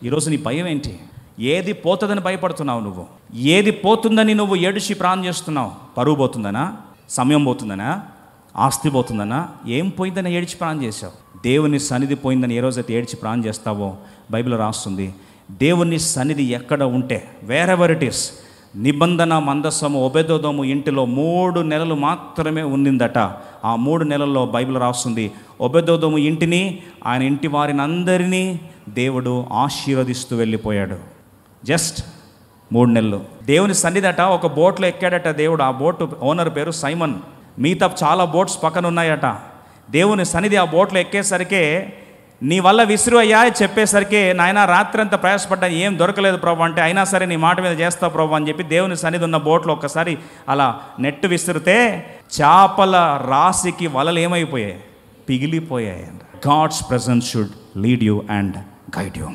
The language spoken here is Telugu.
ఈరోజు నీ భయం ఏంటి? ఏది పోతుందని భయపడుతున్నావు నువ్వు? ఏది పోతుందని నువ్వు ఏడిచి ప్రాణం చేస్తున్నావు? పరువు పోతుందనా? సమయం పోతుందనా? ఆస్తి పోతుందనా? ఏం పోయిందని ఏడిచి ప్రాణం చేశావు? దేవుని సన్నిధి పోయిందని ఏ రోజైతే ఏడిచి ప్రాణం చేస్తావో బైబిల్ రాస్తుంది, దేవుని సన్నిధి ఎక్కడ ఉంటే, వేర్ ఎవర్ ఇట్ ఈస్, నిబంధన మందసము ఒబెదోదోము ఇంటిలో 3 నెలలు మాత్రమే ఉండిందట. ఆ 3 నెలల్లో బైబిల్ రాస్తుంది, ఒబెదోదోము ఇంటిని, ఆయన ఇంటి వారిని అందరినీ దేవుడు ఆశీర్వదిస్తూ వెళ్ళిపోయాడు. జస్ట్ 3 నెలలు. దేవుని సన్నిధట ఒక బోట్లో ఎక్కాడట దేవుడు. ఆ బోటు ఓనర్ పేరు సైమన్. మిగతా చాలా బోట్స్ పక్కన ఉన్నాయట. దేవుని సన్నిధి ఆ బోట్లో ఎక్కేసరికే, నీ వల్ల విసురు అయ్యా చెప్పేసరికి, నాయన రాత్రి అంతా ప్రయాసపడ్డా ఏం దొరకలేదు ప్రభు అంటే, అయినా సరే నీ మాట మీద చేస్తావు ప్రభు అని చెప్పి దేవుని సన్నిధి ఉన్న బోట్లో ఒక్కసారి అలా నెట్టు విసిరితే చేపల రాశికి వలలు ఏమైపోయాయి? పిగిలిపోయాయి. God's presence should lead you and guide you.